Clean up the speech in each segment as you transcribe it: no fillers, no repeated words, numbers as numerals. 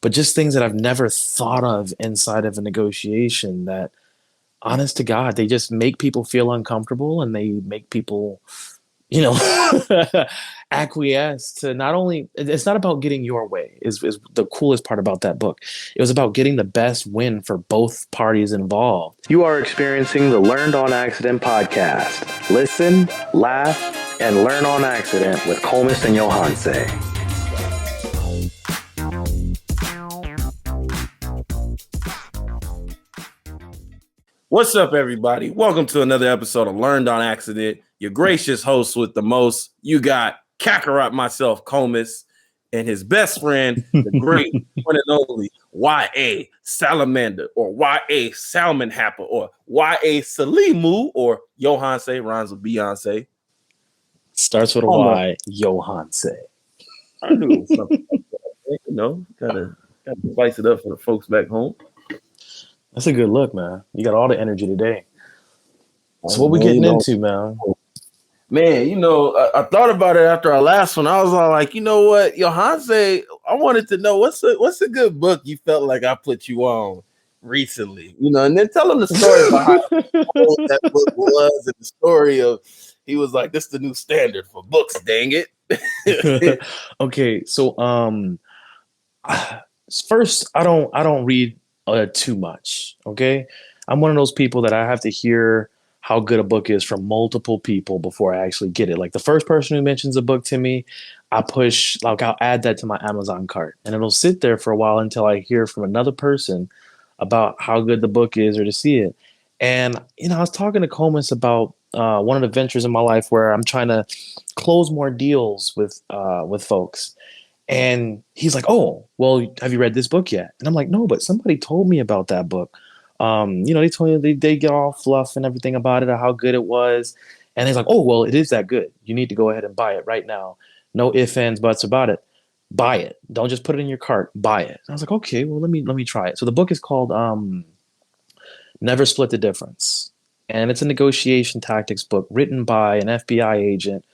but just things that I've never thought of inside of a negotiation that, honest to God, they just make people feel uncomfortable and they make people, you know, acquiesce to not only, it's not about getting your way, is the coolest part about that book. It was about getting the best win for both parties involved. You are experiencing the Learned on Accident podcast. Listen, laugh, and learn on accident with Kolmus and Johanse. What's up, everybody? Welcome to another episode of Learned on Accident. Your gracious host with the most. You got Kakarot, myself, Kolmus, and his best friend, the great one and only Y.A. Salamander, or Y.A. Salmon Happer, or Y.A. Salimu, or Johanse, rhymes with Beyonce. Starts with a Y, Johanse. I knew it was something like that. You know, gotta spice it up for the folks back home. That's a good look, man. You got all the energy today. So what we getting into, man? Man, you know, I thought about it after our last one. I was all like, you know what, Johanse, I wanted to know what's a good book you felt like I put you on recently, you know, and then tell him the story behind what that book was and the story of he was like, this is the new standard for books, dang it. Okay, so first, I don't read too much. Okay, I'm one of those people that I have to hear how good a book is from multiple people before I actually get it. Like the first person who mentions a book to me, I'll add that to my Amazon cart, and it'll sit there for a while until I hear from another person about how good the book is or to see it. And you know, I was talking to Kolmus about one of the ventures in my life where I'm trying to close more deals with folks. And he's like, "Oh, well, have you read this book yet?" And I'm like, "No, but somebody told me about that book. You know, they told me they get all fluff and everything about it, or how good it was." And he's like, "Oh, well, it is that good. You need to go ahead and buy it right now. No ifs, ands, buts about it. Buy it. Don't just put it in your cart. Buy it." And I was like, "Okay, well, let me try it." So the book is called Never Split the Difference, and it's a negotiation tactics book written by an FBI agent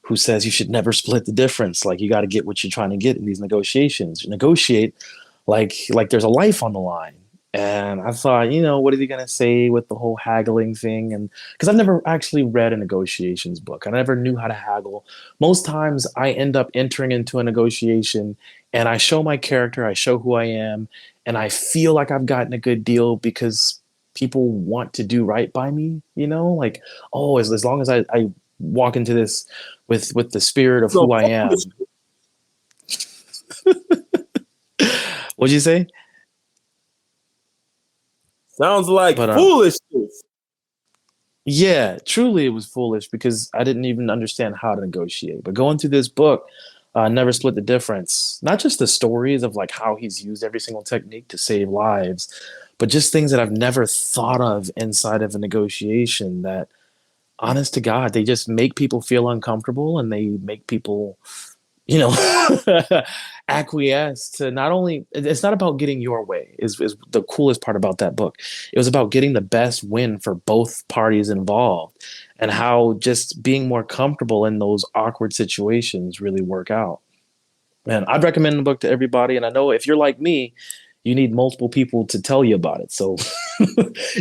who says you should never split the difference. Like, you got to get what you're trying to get in these negotiations. You negotiate like there's a life on the line. And I thought, you know, what is he going to say with the whole haggling thing? And because I've never actually read a negotiations book, I never knew how to haggle. Most times I end up entering into a negotiation and I show my character, I show who I am, and I feel like I've gotten a good deal because people want to do right by me, you know, like, oh, as long as I walk into this with the spirit of who I am. What'd you say? Sounds like foolishness. Yeah, truly it was foolish because I didn't even understand how to negotiate. But going through this book, Never Split the Difference, not just the stories of like how he's used every single technique to save lives, but just things that I've never thought of inside of a negotiation that, honest to God, they just make people feel uncomfortable and they make people, you know, acquiesce to not only, it's not about getting your way, is the coolest part about that book. It was about getting the best win for both parties involved and how just being more comfortable in those awkward situations really work out. And I'd recommend the book to everybody. And I know if you're like me, you need multiple people to tell you about it. So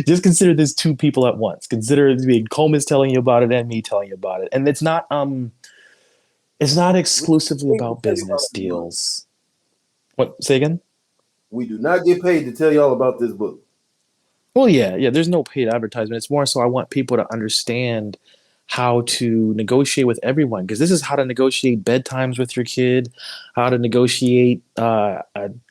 just consider this two people at once. Consider it being Kolmus telling you about it and me telling you about it. And it's not exclusively about business deals. What? Say again? We do not get paid to tell y'all about this book. Well, yeah. There's no paid advertisement. It's more so I want people to understand how to negotiate with everyone, because this is how to negotiate bedtimes with your kid, how to negotiate a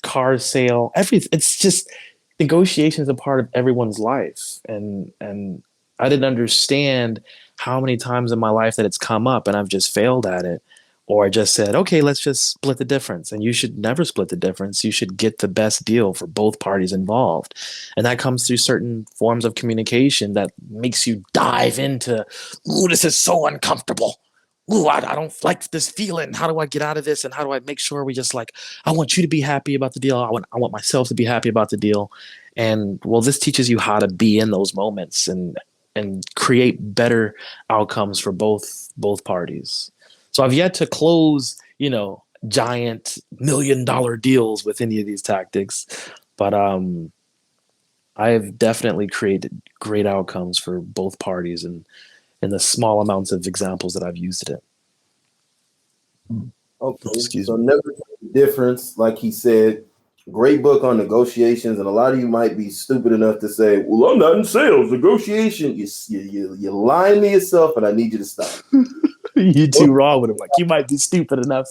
car sale. Everything. It's just negotiation is a part of everyone's life, and I didn't understand how many times in my life that it's come up and I've just failed at it. Or I just said, okay, let's just split the difference. And you should never split the difference. You should get the best deal for both parties involved. And that comes through certain forms of communication that makes you dive into, ooh, this is so uncomfortable. Ooh, I don't like this feeling. How do I get out of this? And how do I make sure we just like, I want you to be happy about the deal. I want myself to be happy about the deal. And well, this teaches you how to be in those moments and create better outcomes for both parties. So I've yet to close, you know, giant $1 million deals with any of these tactics, but I've definitely created great outcomes for both parties and in the small amounts of examples that I've used it. Okay, Excuse so me. never Know the Difference, like he said, great book on negotiations, and a lot of you might be stupid enough to say, "Well, I'm not in sales, negotiation." You're lying to yourself, and I need you to stop. You too raw with him. Like you might be stupid enough.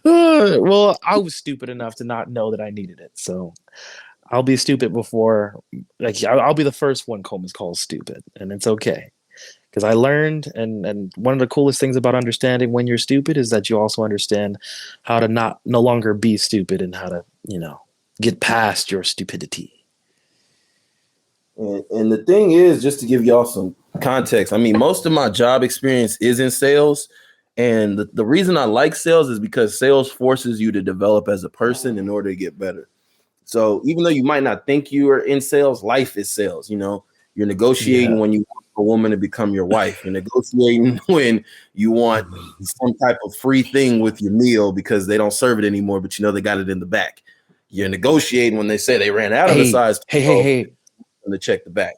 Well, I was stupid enough to not know that I needed it. So I'll be stupid before, like I'll be the first one Coleman's calls stupid, and it's okay because I learned. And one of the coolest things about understanding when you're stupid is that you also understand how to not no longer be stupid and how to get past your stupidity. And the thing is, just to give y'all some context, I mean, most of my job experience is in sales. And the reason I like sales is because sales forces you to develop as a person in order to get better. So even though you might not think you are in sales, life is sales. You're negotiating Yeah. when you want a woman to become your wife. You're negotiating when you want some type of free thing with your meal because they don't serve it anymore, but they got it in the back. You're negotiating when they say they ran out of a Hey, size hey, hey, 12 hey. and to check the back.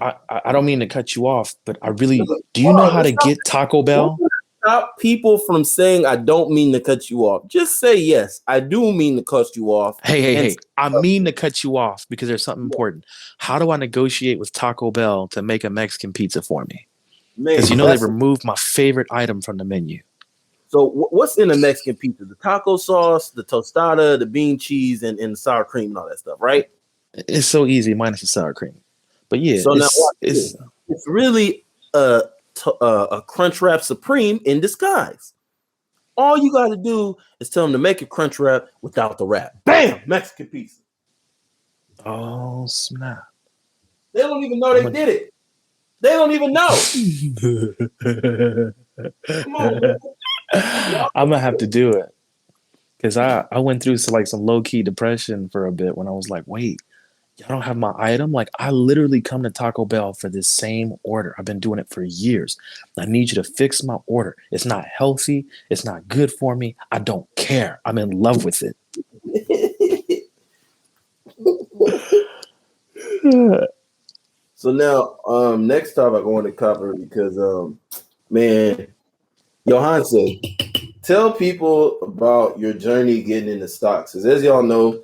I don't mean to cut you off, but I really do you know how to get Taco Bell? Stop people from saying I don't mean to cut you off. Just say yes, I do mean to cut you off. Hey, hey, And hey, I mean to cut you off because there's something important. How do I negotiate with Taco Bell to make a Mexican pizza for me? man, Because they removed my favorite item from the menu. so what's in a Mexican pizza? The taco sauce, the tostada, the bean cheese, and the sour cream and all that stuff, right? It's so easy, minus the sour cream. But yeah, So now watch it's this. It's really a Crunch Wrap Supreme in disguise. All you got to do is tell them to make a Crunch Wrap without the wrap. Bam! Mexican pizza. oh snap. They don't even know I'm they gonna did it. They don't even know. Come on, man. I'm gonna have to do it because I went through some low key depression for a bit when I was like, wait, y'all don't have my item? Like, I literally come to Taco Bell for this same order. I've been doing it for years. I need you to fix my order. It's not healthy. It's not good for me. I don't care. I'm in love with it. So now, next topic I want to cover because, man, Johan said, tell people about your journey getting into stocks. Because as y'all know,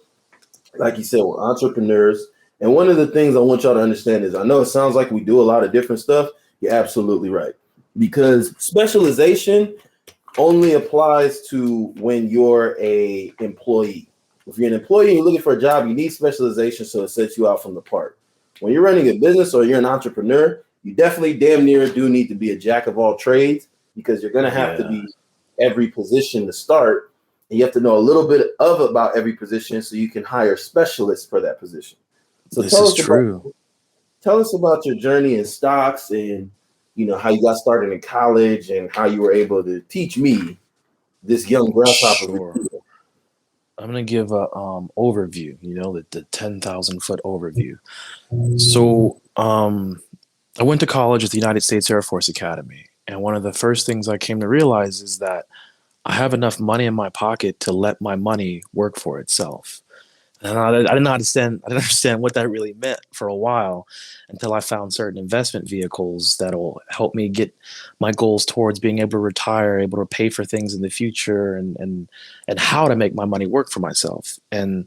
like you said, we're entrepreneurs. And one of the things I want y'all to understand is I know it sounds like we do a lot of different stuff. You're absolutely right. Because specialization only applies to when you're a employee. If you're an employee and you're looking for a job, you need specialization so it sets you out from the park. When you're running a business or you're an entrepreneur, you definitely damn near do need to be a jack of all trades because you're going to have to be every position to start. And you have to know a little bit about every position so you can hire specialists for that position. So This is true. Tell us about your journey in stocks and how you got started in college and how you were able to teach me, this young grasshopper. Sure. I'm gonna give a overview, the 10,000 foot overview. So I went to college at the United States Air Force Academy, and one of the first things I came to realize is that I have enough money in my pocket to let my money work for itself. And I didn't understand. I didn't understand what that really meant for a while until I found certain investment vehicles that'll help me get my goals towards being able to retire, able to pay for things in the future, and how to make my money work for myself. And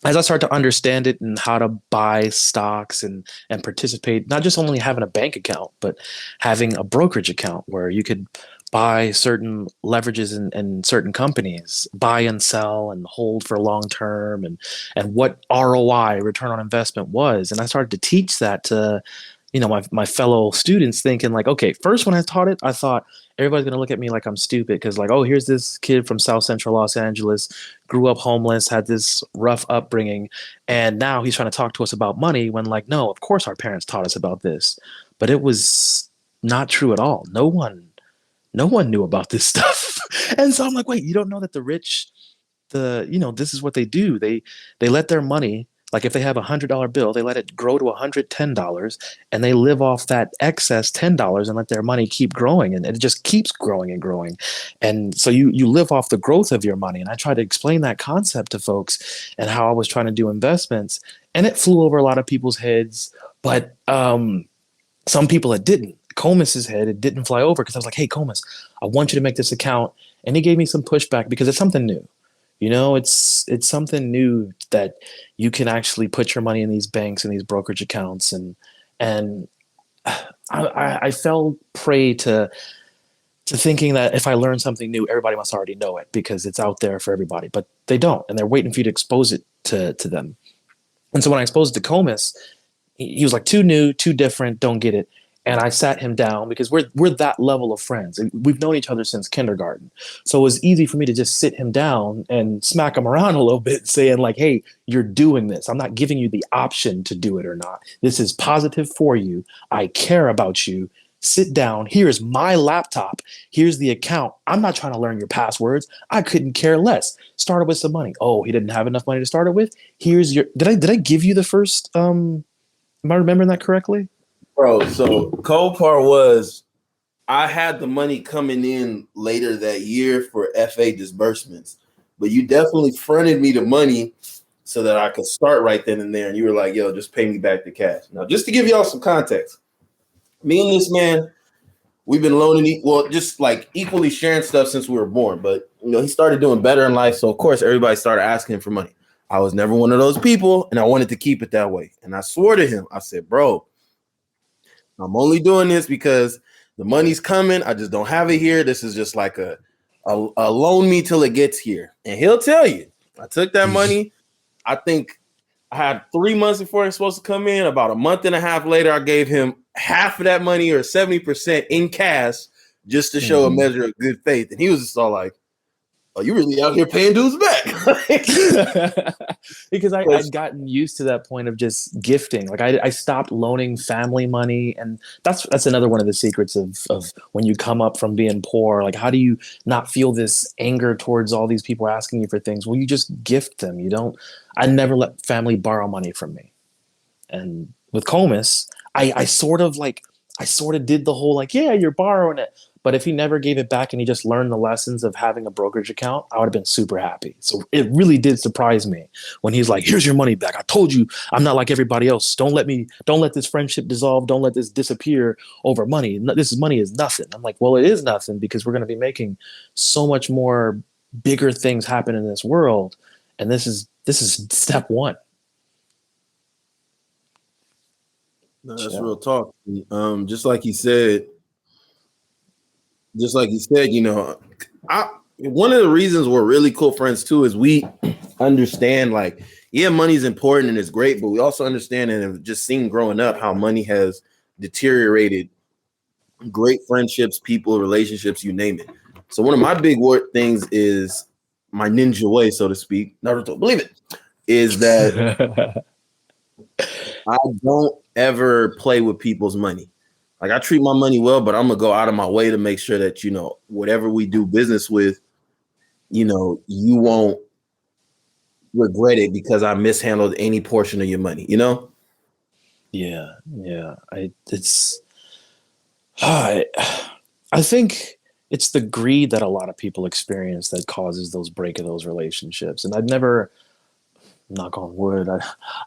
as I start to understand it and how to buy stocks and participate, not just only having a bank account, but having a brokerage account where you could buy certain leverages in certain companies, buy and sell and hold for long term, and what ROI, return on investment, was. And I started to teach that to my fellow students, thinking like, okay, first when I taught it, I thought everybody's gonna look at me like I'm stupid because like, oh, here's this kid from South Central Los Angeles, grew up homeless, had this rough upbringing, and now he's trying to talk to us about money when like, no, of course our parents taught us about this, but it was not true at all. No one knew about this stuff. And so I'm like, wait, you don't know that the rich, this is what they do. They let their money Like if they have $100 bill, they let it grow to $110 and they live off that excess $10 and let their money keep growing. And it just keeps growing and growing. And so you live off the growth of your money. And I try to explain that concept to folks and how I was trying to do investments. And it flew over a lot of people's heads. But some people it didn't. Kolmus's head, it didn't fly over because I was like, hey, Kolmus, I want you to make this account. And he gave me some pushback because it's something new. You know, it's something new that you can actually put your money in these banks and these brokerage accounts, and I fell prey to thinking that if I learn something new, everybody must already know it because it's out there for everybody, but they don't, and they're waiting for you to expose it to them. And so when I exposed it to Kolmus, he was like, too new, too different, don't get it. And I sat him down because we're that level of friends. And we've known each other since kindergarten. So it was easy for me to just sit him down and smack him around a little bit, saying like, hey, you're doing this. I'm not giving you the option to do it or not. This is positive for you. I care about you. Sit down. Here's my laptop. Here's the account. I'm not trying to learn your passwords. I couldn't care less. Started with some money. Oh, he didn't have enough money to start it with. Here's your did I give you the first am I remembering that correctly? Bro, so cold part was I had the money coming in later that year for FA disbursements, but you definitely fronted me the money so that I could start right then and there. And you were like, yo, just pay me back the cash. Now, just to give y'all some context, me and this man, we've been loaning, just like equally sharing stuff since we were born. But, he started doing better in life. So, of course, everybody started asking him for money. I was never one of those people, and I wanted to keep it that way. And I swore to him, I said, bro, I'm only doing this because the money's coming. I just don't have it here. This is just like a loan me till it gets here. And he'll tell you, I took that money. I think I had 3 months before it's supposed to come in. About a month and a half later, I gave him half of that money or 70% in cash just to show a measure of good faith. And he was just all like, oh, you really out here paying dues back. Because I'd gotten used to that point of just gifting. Like I stopped loaning family money. And that's another one of the secrets of when you come up from being poor. Like, how do you not feel this anger towards all these people asking you for things? Well, you just gift them. I never let family borrow money from me. And with Kolmus, I sort of did the whole like, yeah, you're borrowing it. But if he never gave it back and he just learned the lessons of having a brokerage account, I would have been super happy. So it really did surprise me when he's like, here's your money back. I told you I'm not like everybody else. Don't let this friendship dissolve. Don't let this disappear over money. Money is nothing. I'm like, well, it is nothing because we're going to be making so much more bigger things happen in this world. And this is step one. No, that's real talk. Just like he said, one of the reasons we're really cool friends too is we understand like, yeah, money's important and it's great, but we also understand and have just seen growing up how money has deteriorated great friendships, people, relationships, you name it. So one of my big things is my ninja way, so to speak. Naruto, believe it, is that I don't ever play with people's money. Like I treat my money well, but I'm gonna go out of my way to make sure that whatever we do business with, you won't regret it because I mishandled any portion of your money. Yeah. I think it's the greed that a lot of people experience that causes those break of those relationships. And I've never, knock on wood,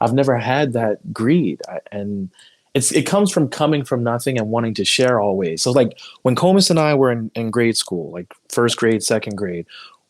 I've never had that greed. And it comes from coming from nothing and wanting to share always. So like when Kolmus and I were in grade school, like first grade, second grade,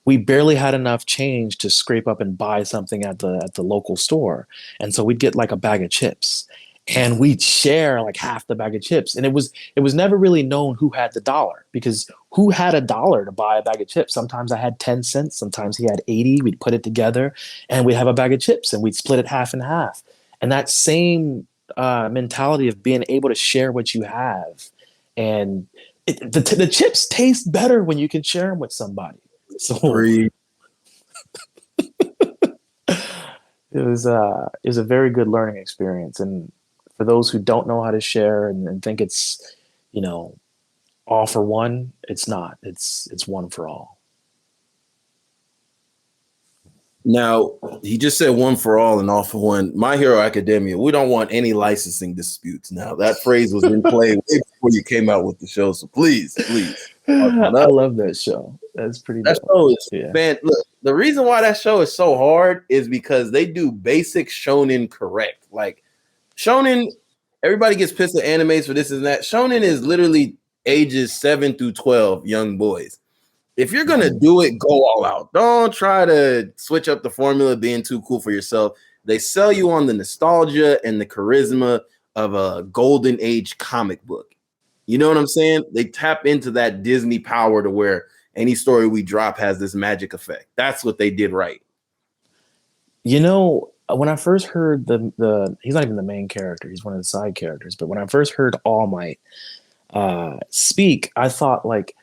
we barely had enough change to scrape up and buy something at the local store. And so we'd get like a bag of chips and we'd share like half the bag of chips. And it was never really known who had the dollar because who had a dollar to buy a bag of chips? Sometimes I had 10 cents, sometimes he had 80. We'd put it together and we'd have a bag of chips and we'd split it half and half. And that same mentality of being able to share what you have, and the chips taste better when you can share them with somebody. So it was a very good learning experience. And for those who don't know how to share and think it's all for one, it's not. It's one for all. Now, he just said one for all and all for one. My Hero Academia, we don't want any licensing disputes. Now, that phrase was in play way before you came out with the show. So please, talk that I up. love that show. That's pretty That dope. show is, Yeah. man, look, the reason why that show is so hard is because they do basic shonen correct. Like, shonen, everybody gets pissed at animes for this and that. Shonen is literally ages 7 through 12 young boys. If you're gonna do it, go all out. Don't try to switch up the formula, being too cool for yourself. They sell you on the nostalgia and the charisma of a golden age comic book. You know what I'm saying? They tap into that Disney power to where any story we drop has this magic effect. That's what they did right. You know, when I first heard the he's not even the main character, he's one of the side characters, but when I first heard All Might speak, I thought like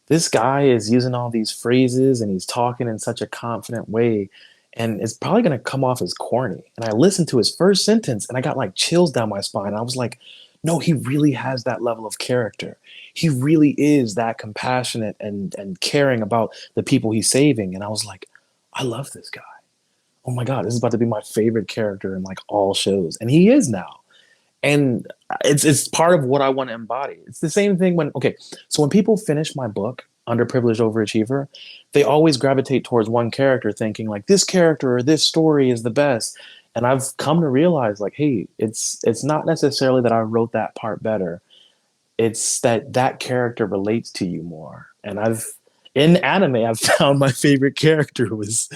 this guy is using all these phrases and he's talking in such a confident way and it's probably going to come off as corny. And I listened to his first sentence and I got like chills down my spine. I was like, no, he really has that level of character. He really is that compassionate and caring about the people he's saving. And I was like, I love this guy. Oh my God, this is about to be my favorite character in like all shows. And he is now. And it's part of what I want to embody. It's the same thing when so when people finish my book, Underprivileged Overachiever, they always gravitate towards one character thinking like this character or this story is the best. And I've come to realize like, hey, it's not necessarily that I wrote that part better. It's that that character relates to you more. And I've in anime, I've found my favorite character was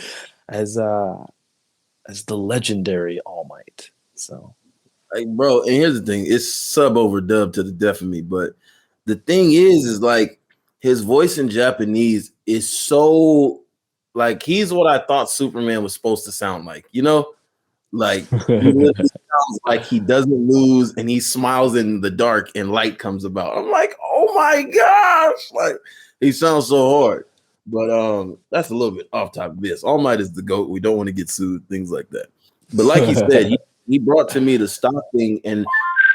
as uh as the legendary All Might. So Like, bro, and here's the thing: it's sub overdubbed to the death of me. But the thing is like his voice in Japanese is so like he's what I thought Superman was supposed to sound like. You know, like he literally sounds like he doesn't lose, and he smiles in the dark, and light comes about. I'm like, oh my gosh, like he sounds so hard. But that's a little bit off topic. This All Might is the GOAT. We don't want to get sued, things like that. But like he said, he brought to me the stock thing, and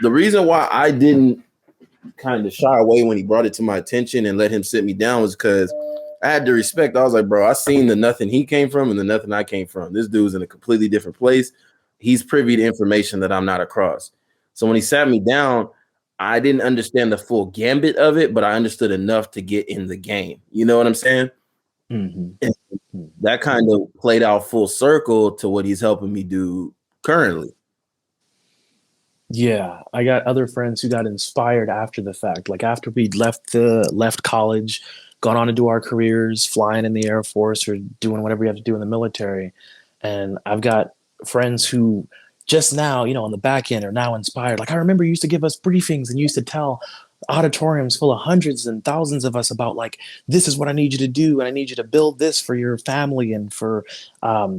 the reason why I didn't kind of shy away when he brought it to my attention and let him sit me down was because I had to respect. I was like, bro, I seen the nothing he came from and the nothing I came from. This dude's in a completely different place. He's privy to information that I'm not across. So when he sat me down, I didn't understand the full gambit of it, but I understood enough to get in the game. You know what I'm saying? Mhm. And that kind of played out full circle to what he's helping me do currently. Yeah, I got other friends who got inspired after the fact. Like after we left college, gone on to do our careers, flying in the Air Force or doing whatever we have to do in the military. And I've got friends who just now, on the back end are now inspired. Like I remember you used to give us briefings and you used to tell auditoriums full of hundreds and thousands of us about like this is what I need you to do and I need you to build this for your family and for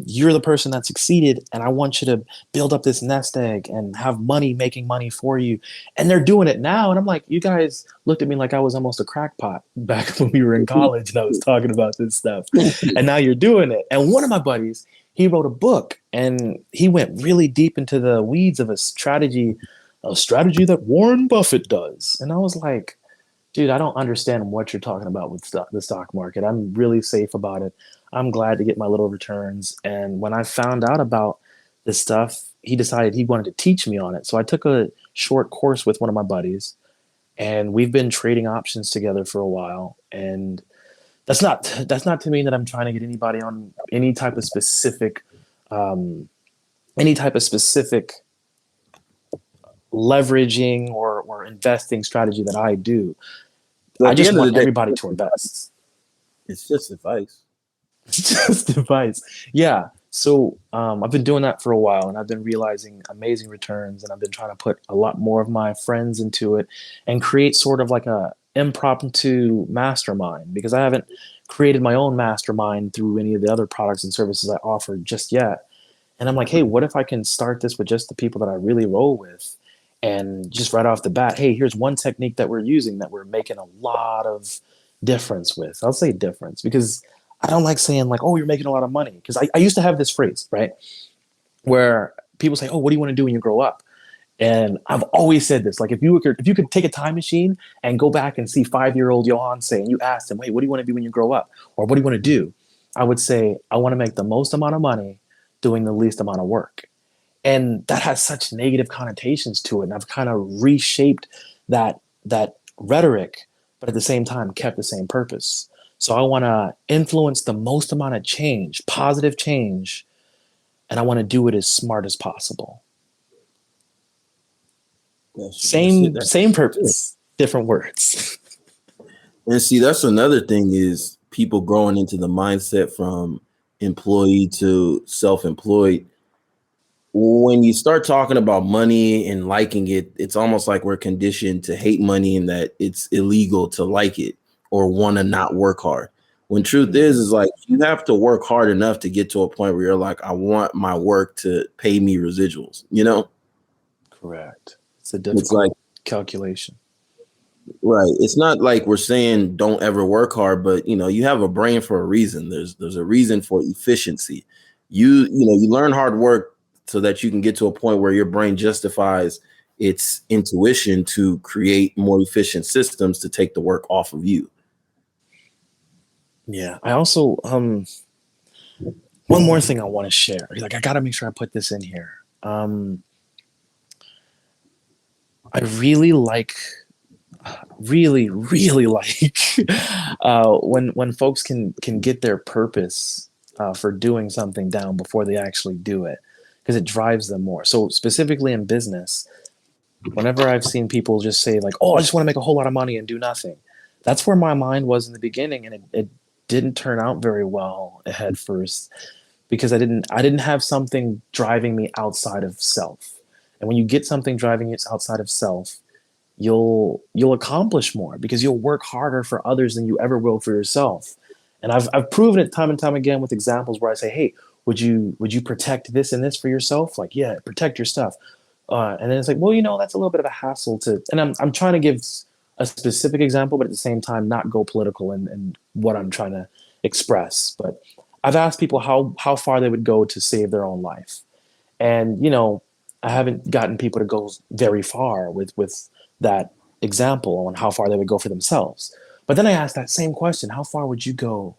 you're the person that succeeded and I want you to build up this nest egg and have money making money for you. And they're doing it now. And I'm like, you guys looked at me like I was almost a crackpot back when we were in college and I was talking about this stuff. And now you're doing it. And one of my buddies, he wrote a book and he went really deep into the weeds of a strategy that Warren Buffett does. And I was like, dude, I don't understand what you're talking about with the stock market. I'm really safe about it. I'm glad to get my little returns. And when I found out about this stuff, he decided he wanted to teach me on it. So I took a short course with one of my buddies and we've been trading options together for a while. And that's not to mean that I'm trying to get anybody on any type of specific um, leveraging or investing strategy that I do. So I at the just end of the want day, everybody to invest. it's just advice. It's just advice. Yeah. So I've been doing that for a while and I've been realizing amazing returns and I've been trying to put a lot more of my friends into it and create sort of like a impromptu mastermind because I haven't created my own mastermind through any of the other products and services I offer just yet. And I'm like, hey, what if I can start this with just the people that I really roll with? And just right off the bat, hey, here's one technique that we're using that we're making a lot of difference with. I'll say difference because I don't like saying like, oh, you're making a lot of money. Because I used to have this phrase, right? Where people say, oh, what do you want to do when you grow up? And I've always said this, like if you could take a time machine and go back and see 5-year-old Johan say, and you asked him, wait, what do you want to be when you grow up? Or what do you want to do? I would say I want to make the most amount of money doing the least amount of work. And that has such negative connotations to it. And I've kind of reshaped that rhetoric, but at the same time kept the same purpose. So I want to influence the most amount of change, positive change, and I want to do it as smart as possible. Same purpose, different words. And see, that's another thing is people growing into the mindset from employee to self-employed. When you start talking about money and liking it, it's almost like we're conditioned to hate money and that it's illegal to like it or want to not work hard. When truth is like you have to work hard enough to get to a point where you're like, I want my work to pay me residuals, you know? Correct. It's a difficult calculation. Right. It's not like we're saying don't ever work hard, but you know, you have a brain for a reason. There's a reason for efficiency. You learn hard work so that you can get to a point where your brain justifies its intuition to create more efficient systems to take the work off of you. Yeah. I also one more thing I want to share. Like I gotta make sure I put this in here. I really like when folks can get their purpose for doing something down before they actually do it, because it drives them more. So specifically in business, whenever I've seen people just say like, oh, I just want to make a whole lot of money and do nothing, that's where my mind was in the beginning, and it didn't turn out very well at first, because I didn't have something driving me outside of self. And when you get something driving you outside of self, you'll accomplish more because you'll work harder for others than you ever will for yourself. And I've proven it time and time again with examples where I say, hey, would you protect this and this for yourself? Like, yeah, protect your stuff. And then it's like, well, that's a little bit of a hassle to, and I'm trying to give a specific example, but at the same time, not go political in what I'm trying to express. But I've asked people how far they would go to save their own life. And, I haven't gotten people to go very far with that example on how far they would go for themselves. But then I asked that same question, how far would you go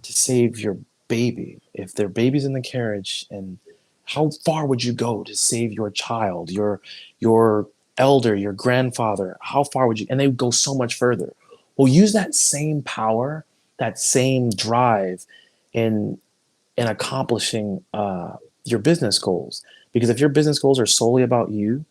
to save your baby if their baby's in the carriage? And how far would you go to save your child, your elder, your grandfather? How far would you? And they would go so much further. Well, use that same power, that same drive in accomplishing your business goals. Because if your business goals are solely about you,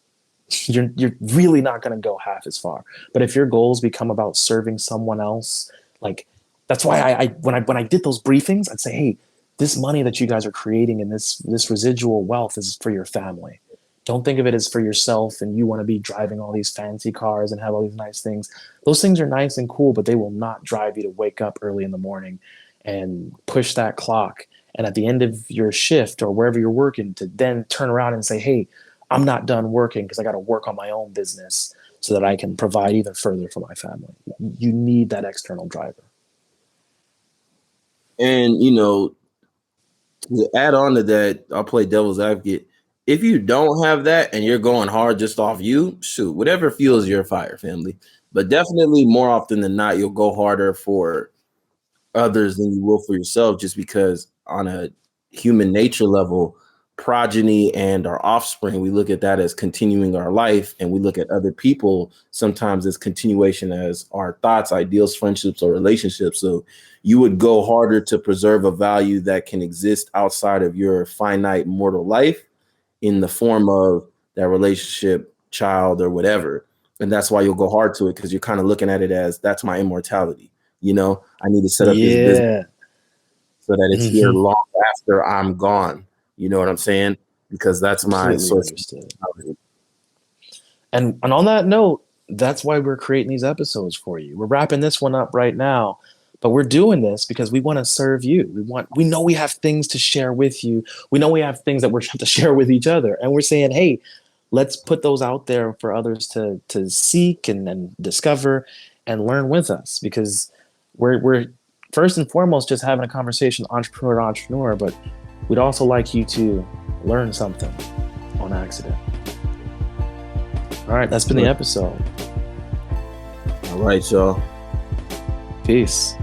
you're really not going to go half as far. But if your goals become about serving someone else, like that's why I when I did those briefings, I'd say, hey, this money that you guys are creating and this residual wealth is for your family. Don't think of it as for yourself and you want to be driving all these fancy cars and have all these nice things. Those things are nice and cool, but they will not drive you to wake up early in the morning and push that clock. And at the end of your shift or wherever you're working, to then turn around and say, hey, I'm not done working because I got to work on my own business so that I can provide even further for my family. You need that external driver. And, to add on to that, I'll play devil's advocate. If you don't have that and you're going hard just off you, shoot, whatever fuels your fire, family. But definitely more often than not, you'll go harder for others than you will for yourself, just because on a human nature level, progeny and our offspring, we look at that as continuing our life, and we look at other people sometimes as continuation as our thoughts, ideals, friendships, or relationships. So you would go harder to preserve a value that can exist outside of your finite mortal life in the form of that relationship, child, or whatever. And that's why you'll go hard to it, because you're kind of looking at it as that's my immortality. I need to set up this business so that it's here long after I'm gone. You know what I'm saying? Because that's my source. And on that note, that's why we're creating these episodes for you. We're wrapping this one up right now, but we're doing this because we want to serve you. We know we have things to share with you. We know we have things that we have to share with each other. And we're saying, hey, let's put those out there for others to seek and discover and learn with us, because we're first and foremost just having a conversation entrepreneur to entrepreneur, but we'd also like you to learn something on accident. All right, that's been the episode. All right, y'all. Peace.